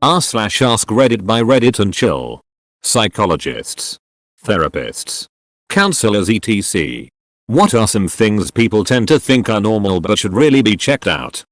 r/AskReddit by Reddit and chill. Psychologists, therapists, counselors etc. What are some things people tend to think are normal but should really be checked out?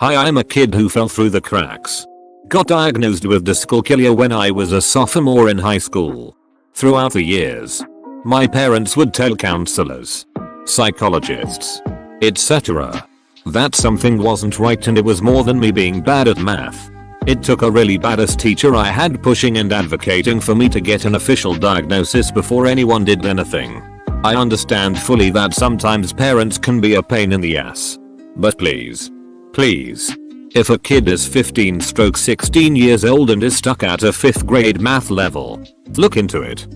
Hi, I'm a kid who fell through the cracks. Got diagnosed with dyscalculia when I was a sophomore in high school. Throughout the years, my parents would tell counselors, psychologists, etc. that something wasn't right and it was more than me being bad at math. It took a really badass teacher I had pushing and advocating for me to get an official diagnosis before anyone did anything. I understand fully that sometimes parents can be a pain in the ass. But please, if a kid is 15-16 years old and is stuck at a 5th grade math level, look into it.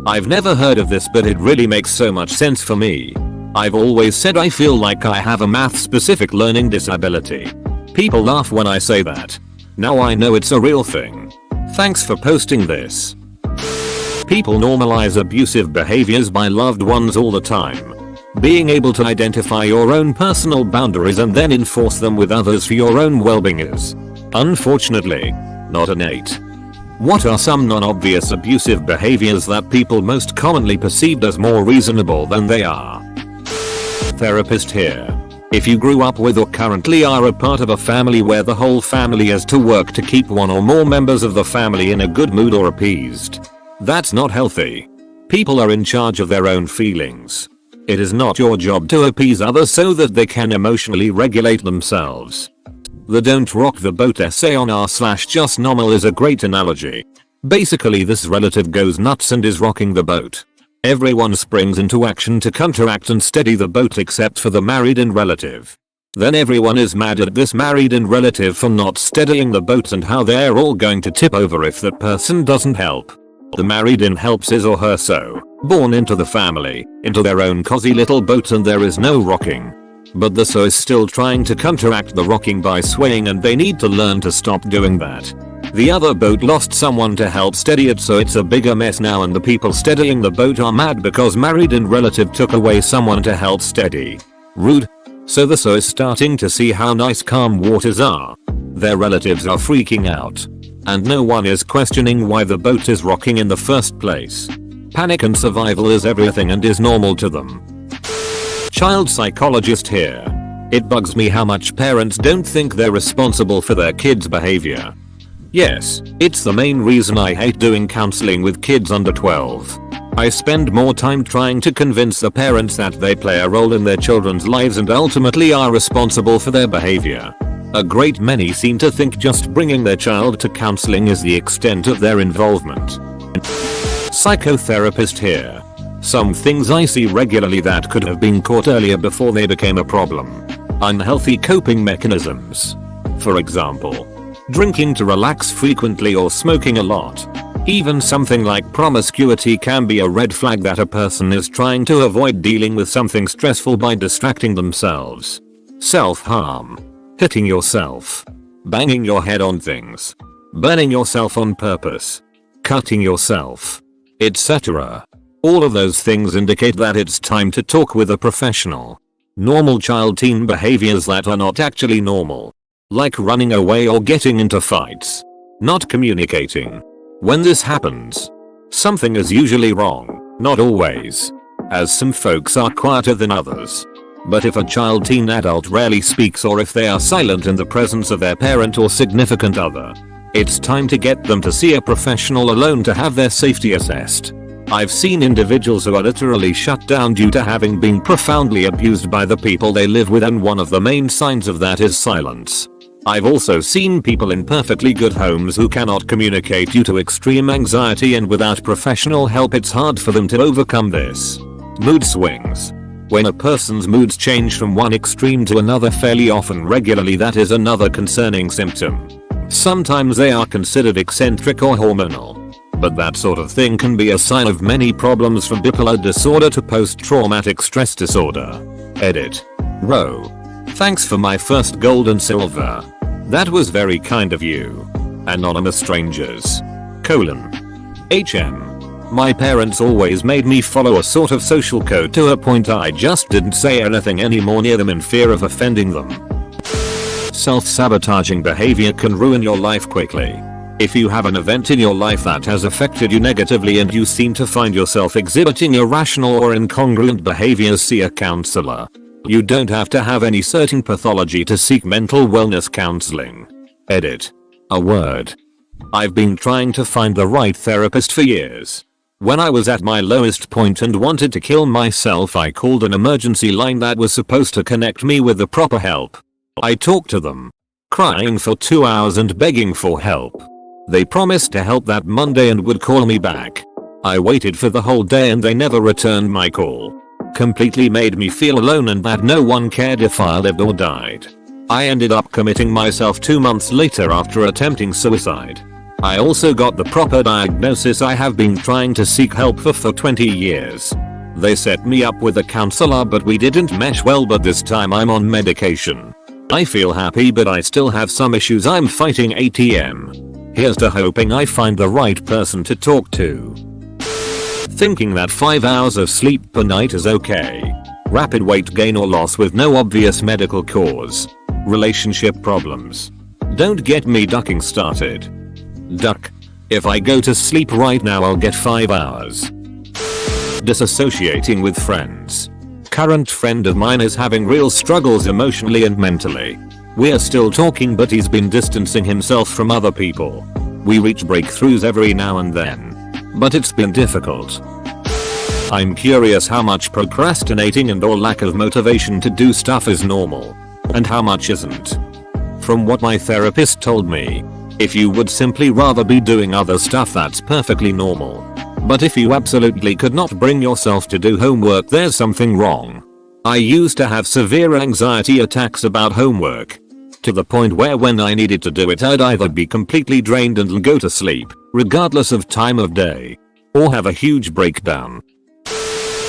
I've never heard of this, but it really makes so much sense for me. I've always said I feel like I have a math-specific learning disability. People laugh when I say that. Now I know it's a real thing. Thanks for posting this. People normalize abusive behaviors by loved ones all the time. Being able to identify your own personal boundaries and then enforce them with others for your own well-being is, unfortunately, not innate. What are some non-obvious abusive behaviors that people most commonly perceived as more reasonable than they are? Therapist here. If you grew up with or currently are a part of a family where the whole family has to work to keep one or more members of the family in a good mood or appeased, that's not healthy. People are in charge of their own feelings. It is not your job to appease others so that they can emotionally regulate themselves. The "don't rock the boat" essay on r/just normal is a great analogy. Basically, this relative goes nuts and is rocking the boat. Everyone springs into action to counteract and steady the boat except for the married-in relative. Then everyone is mad at this married-in relative for not steadying the boat and how they're all going to tip over if that person doesn't help. The married-in helps his or her so, born into the family, into their own cozy little boat, and there is no rocking. But the so is still trying to counteract the rocking by swaying, and they need to learn to stop doing that. The other boat lost someone to help steady it, so it's a bigger mess now, and the people steadying the boat are mad because married-in relative took away someone to help steady. Rude. So the so is starting to see how nice calm waters are. Their relatives are freaking out. And no one is questioning why the boat is rocking in the first place. Panic and survival is everything and is normal to them. Child psychologist here. It bugs me how much parents don't think they're responsible for their kids' behavior. Yes, it's the main reason I hate doing counseling with kids under 12. I spend more time trying to convince the parents that they play a role in their children's lives and ultimately are responsible for their behavior. A great many seem to think just bringing their child to counseling is the extent of their involvement. Psychotherapist here. Some things I see regularly that could have been caught earlier before they became a problem. Unhealthy coping mechanisms. For example, drinking to relax frequently or smoking a lot. Even something like promiscuity can be a red flag that a person is trying to avoid dealing with something stressful by distracting themselves. Self-harm. Hitting yourself. Banging your head on things. Burning yourself on purpose. Cutting yourself. etc. All of those things indicate that it's time to talk with a professional. Normal child-teen behaviors that are not actually normal. Like running away or getting into fights. Not communicating. When this happens, something is usually wrong, not always. As some folks are quieter than others. But if a child-teen adult rarely speaks, or if they are silent in the presence of their parent or significant other, it's time to get them to see a professional alone to have their safety assessed. I've seen individuals who are literally shut down due to having been profoundly abused by the people they live with, and one of the main signs of that is silence. I've also seen people in perfectly good homes who cannot communicate due to extreme anxiety, and without professional help it's hard for them to overcome this. Mood swings. When a person's moods change from one extreme to another fairly often regularly, that is another concerning symptom. Sometimes they are considered eccentric or hormonal. But that sort of thing can be a sign of many problems, from bipolar disorder to post-traumatic stress disorder. Edit. Thanks for my first gold and silver. That was very kind of you. Anonymous strangers. HM. My parents always made me follow a sort of social code to a point I just didn't say anything anymore near them in fear of offending them. Self-sabotaging behavior can ruin your life quickly. If you have an event in your life that has affected you negatively and you seem to find yourself exhibiting irrational or incongruent behaviors, see a counselor. You don't have to have any certain pathology to seek mental wellness counseling. Edit. A word. I've been trying to find the right therapist for years. When I was at my lowest point and wanted to kill myself, I called an emergency line that was supposed to connect me with the proper help. I talked to them, crying for 2 hours and begging for help. They promised to help that Monday and would call me back. I waited for the whole day and they never returned my call. Completely made me feel alone and that no one cared if I lived or died. I ended up committing myself 2 months later after attempting suicide. I also got the proper diagnosis. I have been trying to seek help for 20 years. They set me up with a counselor but we didn't mesh well, but this time I'm on medication. I feel happy but I still have some issues. I'm fighting ATM. Here's to hoping I find the right person to talk to. Thinking that 5 hours of sleep per night is okay. Rapid weight gain or loss with no obvious medical cause. Relationship problems. Don't get me ducking started. Duck. If I go to sleep right now I'll get 5 hours. Disassociating with friends. Current friend of mine is having real struggles emotionally and mentally. We're still talking but he's been distancing himself from other people. We reach breakthroughs every now and then, but it's been difficult. I'm curious how much procrastinating and or lack of motivation to do stuff is normal, and how much isn't. From what my therapist told me, if you would simply rather be doing other stuff, that's perfectly normal. But if you absolutely could not bring yourself to do homework, there's something wrong. I used to have severe anxiety attacks about homework, to the point where when I needed to do it I'd either be completely drained and go to sleep, regardless of time of day, or have a huge breakdown.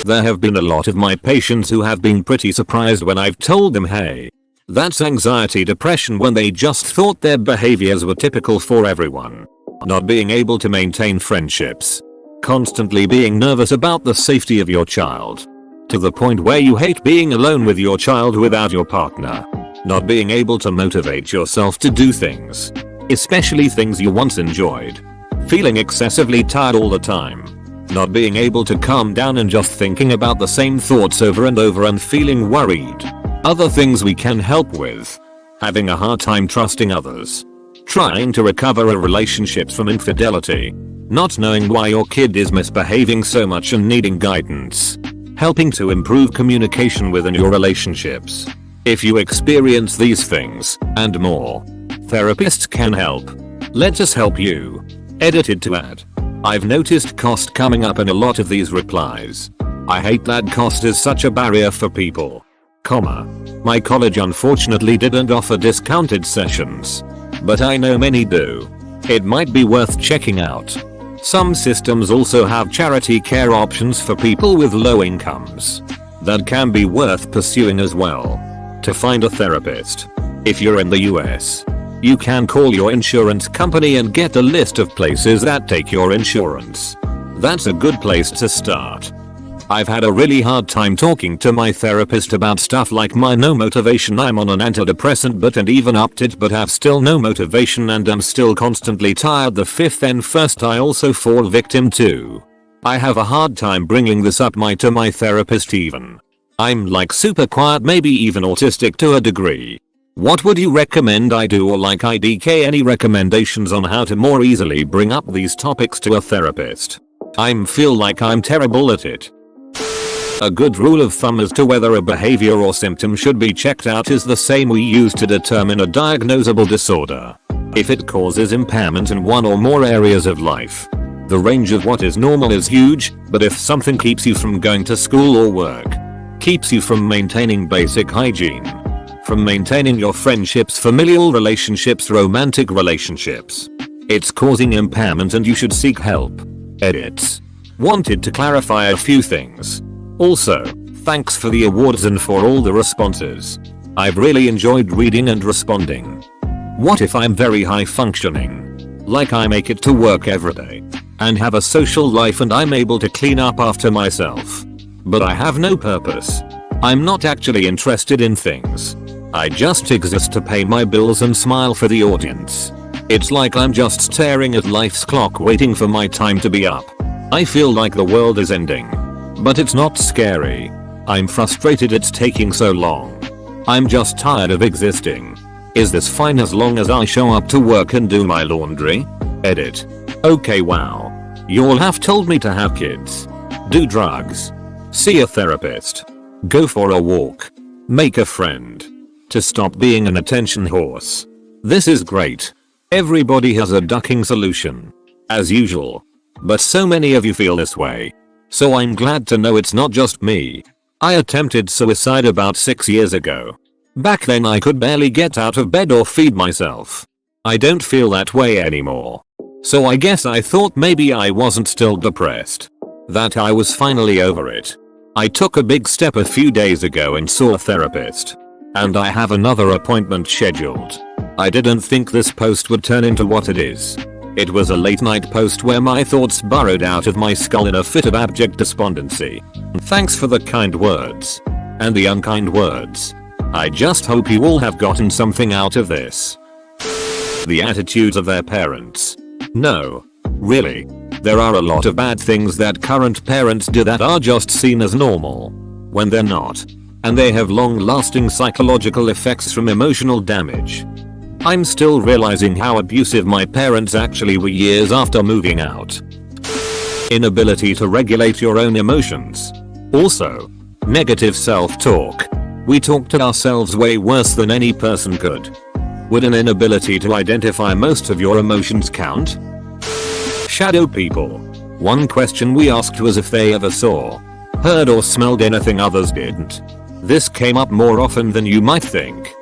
There have been a lot of my patients who have been pretty surprised when I've told them, hey, that's anxiety depression, when they just thought their behaviors were typical for everyone. Not being able to maintain friendships. Constantly being nervous about the safety of your child. To the point where you hate being alone with your child without your partner. Not being able to motivate yourself to do things. Especially things you once enjoyed. Feeling excessively tired all the time. Not being able to calm down and just thinking about the same thoughts over and over and feeling worried. Other things we can help with. Having a hard time trusting others. Trying to recover a relationship from infidelity. Not knowing why your kid is misbehaving so much and needing guidance. Helping to improve communication within your relationships. If you experience these things, and more, therapists can help. Let us help you. Edited to add. I've noticed cost coming up in a lot of these replies. I hate that cost is such a barrier for people. My college unfortunately didn't offer discounted sessions. But I know many do. It might be worth checking out. Some systems also have charity care options for people with low incomes. That can be worth pursuing as well. To find a therapist. If you're in the US, you can call your insurance company and get a list of places that take your insurance. That's a good place to start. I've had a really hard time talking to my therapist about stuff like my no motivation. I'm on an antidepressant and even upped it but have still no motivation and am still constantly tired. The fifth and first I also fall victim to. I have a hard time bringing this up to my therapist even. I'm like super quiet, maybe even autistic to a degree. What would you recommend I do, or like IDK any recommendations on how to more easily bring up these topics to a therapist? I feel like I'm terrible at it. A good rule of thumb as to whether a behavior or symptom should be checked out is the same we use to determine a diagnosable disorder. If it causes impairment in one or more areas of life, the range of what is normal is huge, but if something keeps you from going to school or work, keeps you from maintaining basic hygiene, from maintaining your friendships, familial relationships, romantic relationships, it's causing impairment and you should seek help. Edits. Wanted to clarify a few things. Also, thanks for the awards and for all the responses. I've really enjoyed reading and responding. What if I'm very high functioning? Like I make it to work every day and have a social life and I'm able to clean up after myself. But I have no purpose. I'm not actually interested in things. I just exist to pay my bills and smile for the audience. It's like I'm just staring at life's clock waiting for my time to be up. I feel like the world is ending. But it's not scary. I'm frustrated it's taking so long. I'm just tired of existing. Is this fine as long as I show up to work and do my laundry? Edit. Okay, wow. Y'all have told me to have kids. Do drugs. See a therapist. Go for a walk. Make a friend. To stop being an attention horse. This is great. Everybody has a ducking solution. As usual. But so many of you feel this way. So I'm glad to know it's not just me. I attempted suicide about 6 years ago. Back then I could barely get out of bed or feed myself. I don't feel that way anymore. So I guess I thought maybe I wasn't still depressed. That I was finally over it. I took a big step a few days ago and saw a therapist. And I have another appointment scheduled. I didn't think this post would turn into what it is. It was a late night post where my thoughts burrowed out of my skull in a fit of abject despondency. Thanks for the kind words. And the unkind words. I just hope you all have gotten something out of this. The attitudes of their parents. No. Really. There are a lot of bad things that current parents do that are just seen as normal. When they're not. And they have long-lasting psychological effects from emotional damage. I'm still realizing how abusive my parents actually were years after moving out. Inability to regulate your own emotions. Also, negative self-talk. We talk to ourselves way worse than any person could. Would an inability to identify most of your emotions count? Shadow people. One question we asked was if they ever saw, heard or smelled anything others didn't. This came up more often than you might think.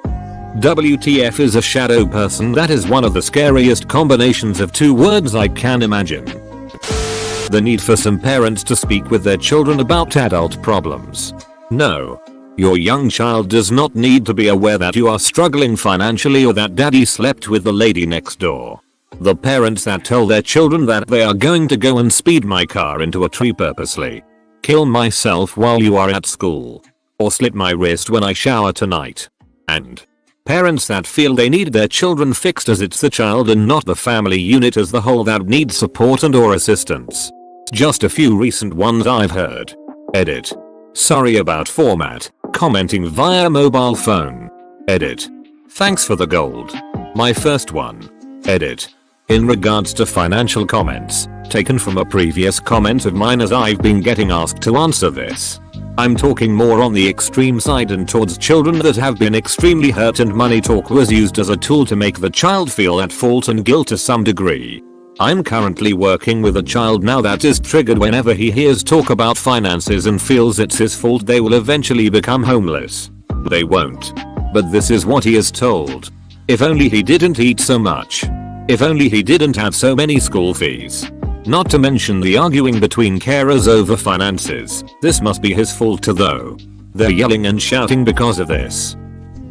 WTF is a shadow person. That is one of the scariest combinations of two words I can imagine. The need for some parents to speak with their children about adult problems. No. Your young child does not need to be aware that you are struggling financially or that daddy slept with the lady next door. The parents that tell their children that they are going to go and speed my car into a tree purposely, kill myself while you are at school, or slit my wrist when I shower tonight, and parents that feel they need their children fixed as it's the child and not the family unit as the whole that needs support and or assistance. Just a few recent ones I've heard. Edit. Sorry about format. Commenting via mobile phone. Edit. Thanks for the gold. My first one. Edit. In regards to financial comments, taken from a previous comment of mine as I've been getting asked to answer this. I'm talking more on the extreme side and towards children that have been extremely hurt and money talk was used as a tool to make the child feel at fault and guilt to some degree. I'm currently working with a child now that is triggered whenever he hears talk about finances and feels it's his fault they will eventually become homeless. They won't. But this is what he is told. If only he didn't eat so much. If only he didn't have so many school fees. Not to mention the arguing between carers over finances. This must be his fault too though. They're yelling and shouting because of this.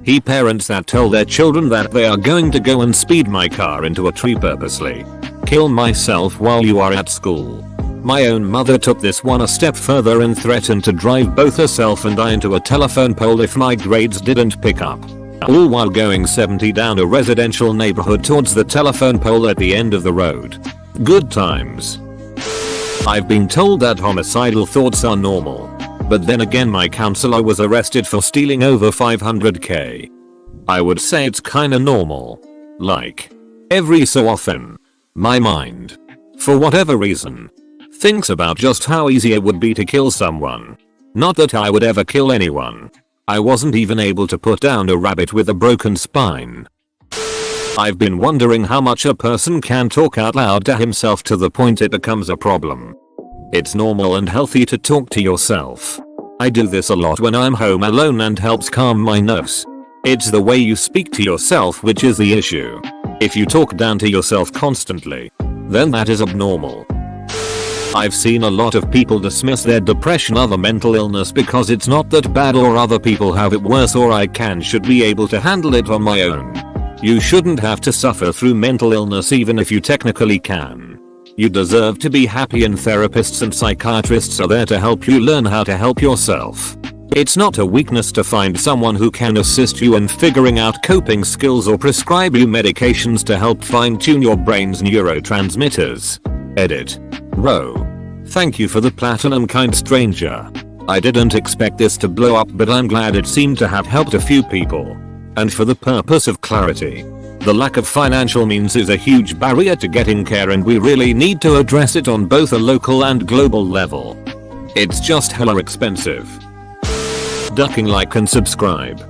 He parents that tell their children that they are going to go and speed my car into a tree purposely. Kill myself while you are at school. My own mother took this one a step further and threatened to drive both herself and I into a telephone pole if my grades didn't pick up. All while going 70 down a residential neighborhood towards the telephone pole at the end of the road. Good times. I've been told that homicidal thoughts are normal. But then again my counselor was arrested for stealing over $500k. I would say it's kinda normal. Like, every so often, my mind, for whatever reason, thinks about just how easy it would be to kill someone. Not that I would ever kill anyone. I wasn't even able to put down a rabbit with a broken spine. I've been wondering how much a person can talk out loud to himself to the point it becomes a problem. It's normal and healthy to talk to yourself. I do this a lot when I'm home alone and helps calm my nerves. It's the way you speak to yourself which is the issue. If you talk down to yourself constantly, then that is abnormal. I've seen a lot of people dismiss their depression or other mental illness because it's not that bad or other people have it worse or I should be able to handle it on my own. You shouldn't have to suffer through mental illness even if you technically can. You deserve to be happy and therapists and psychiatrists are there to help you learn how to help yourself. It's not a weakness to find someone who can assist you in figuring out coping skills or prescribe you medications to help fine-tune your brain's neurotransmitters. Edit. Ro. Thank you for the platinum, kind stranger. I didn't expect this to blow up, but I'm glad it seemed to have helped a few people. And for the purpose of clarity, the lack of financial means is a huge barrier to getting care, and we really need to address it on both a local and global level. It's just hella expensive. Ducking like and subscribe.